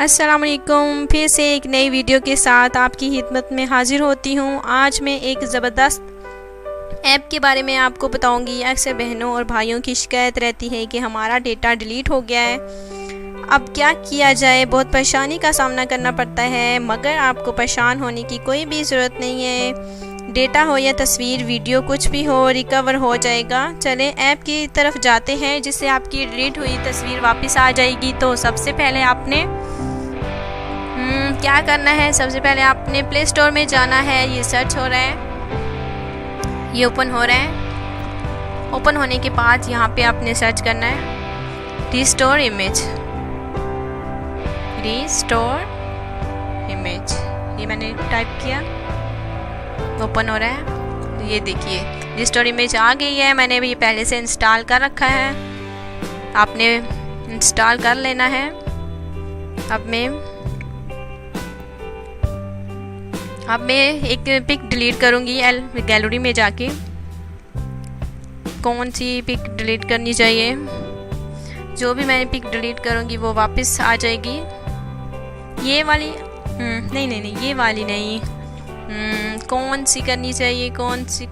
अस्सलाम वालेकुम। फिर से एक नई वीडियो के साथ आपकी खिदमत में हाजिर होती हूँ। आज मैं एक ज़बरदस्त ऐप के बारे में आपको बताऊंगी। अक्सर बहनों और भाइयों की शिकायत रहती है कि हमारा डेटा डिलीट हो गया है, अब क्या किया जाए। बहुत परेशानी का सामना करना पड़ता है, मगर आपको परेशान होने की कोई भी ज़रूरत नहीं है। डेटा हो या तस्वीर, वीडियो, कुछ भी हो, रिकवर हो जाएगा। चलें ऐप की तरफ जाते हैं, जिससे आपकी डिलीट हुई तस्वीर वापस आ जाएगी। तो सबसे पहले आपने क्या करना है, सबसे पहले आपने प्ले स्टोर में जाना है। ये सर्च हो रहा है, ये ओपन हो रहा है। ओपन होने के बाद यहाँ पे आपने सर्च करना है रिस्टोर इमेज। रिस्टोर इमेज, ये मैंने टाइप किया, ओपन हो रहा है। ये देखिए रिस्टोर इमेज आ गई है। मैंने ये पहले से इंस्टॉल कर रखा है, आपने इंस्टॉल कर लेना है। अब मैं एक पिक डिलीट करूँगी गैलरी में जाके। कौन सी पिक डिलीट करनी चाहिए, जो भी मैंने पिक डिलीट करूँगी वो वापस आ जाएगी। ये वाली नहीं, ये वाली नहीं। कौन सी करनी चाहिए, कौन सी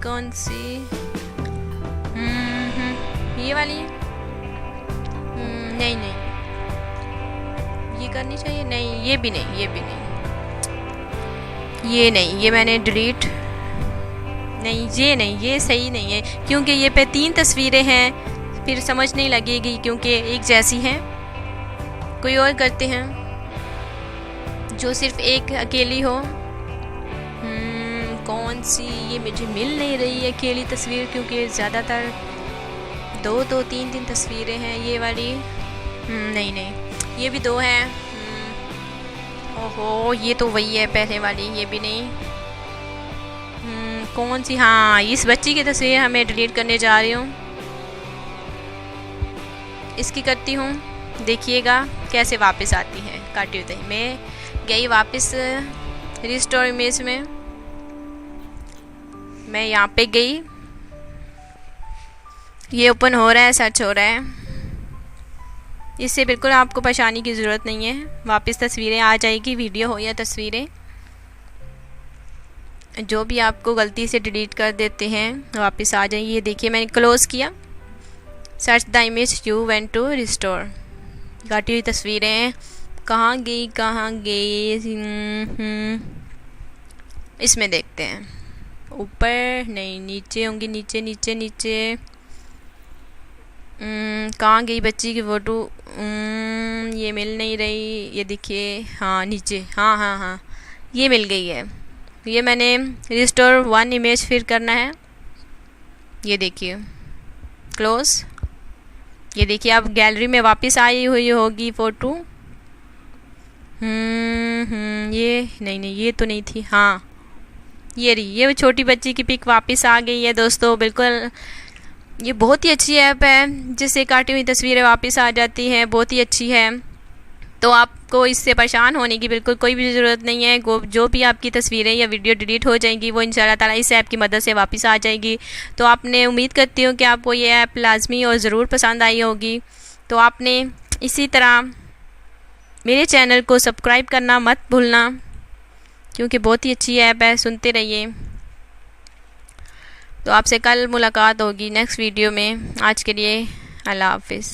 ये वाली नहीं, ये करनी चाहिए। नहीं, ये भी नहीं, ये नहीं, ये मैंने डिलीट नहीं, ये सही नहीं है, क्योंकि ये पे 3 तस्वीरें हैं, फिर समझ नहीं लगेगी क्योंकि एक जैसी हैं। कोई और करते हैं जो सिर्फ एक अकेली हो। कौन सी, ये मुझे मिल नहीं रही है अकेली तस्वीर, क्योंकि ज़्यादातर 2 3 तस्वीरें हैं। ये वाली नहीं, ये भी 2 हैं। ओहो, ये तो वही है पहले वाली, ये भी नहीं। कौन सी, हाँ, इस बच्ची की तस्वीर हमें डिलीट करने जा रही हूँ। इसकी करती हूँ, देखिएगा कैसे वापस आती है। काटी हुई मैं गई वापस रिस्टोर इमेज में, मैं यहाँ पे गई, ये ओपन हो रहा है, सर्च हो रहा है। इससे बिल्कुल आपको परेशानी की ज़रूरत नहीं है, वापस तस्वीरें आ जाएगी, वीडियो हो या तस्वीरें। जो भी आपको गलती से डिलीट कर देते हैं वापस आ जाएंगी। ये देखिए मैंने क्लोज़ किया, search the image you went to restore. घटी हुई तस्वीरें कहाँ गई। इसमें देखते हैं, ऊपर नहीं, नीचे होंगी, नीचे। कहाँ गई बच्ची की फ़ोटो, ये मिल नहीं रही। ये देखिए, हाँ नीचे, हाँ, ये मिल गई है। ये मैंने रिस्टोर 1 इमेज फिर करना है। ये देखिए क्लोज, ये देखिए अब गैलरी में वापस आई हुई होगी फ़ोटो। ये नहीं, ये तो नहीं थी। हाँ, ये रही, ये छोटी बच्ची की पिक वापस आ गई है। दोस्तों बिल्कुल ये बहुत ही अच्छी ऐप है, जिससे काटी हुई तस्वीरें वापस आ जाती हैं, बहुत ही अच्छी है। तो आपको इससे परेशान होने की बिल्कुल कोई भी ज़रूरत नहीं है। जो भी आपकी तस्वीरें या वीडियो डिलीट हो जाएंगी वो इंशाल्लाह ताला इस ऐप की मदद से वापस आ जाएगी। तो आपने, उम्मीद करती हूँ कि आपको ये ऐप लाजमी और ज़रूर पसंद आई होगी। तो आपने इसी तरह मेरे चैनल को सब्सक्राइब करना मत भूलना, क्योंकि बहुत ही अच्छी ऐप है, सुनते रहिए। तो आपसे कल मुलाकात होगी नेक्स्ट वीडियो में। आज के लिए अल्लाह हाफिज़।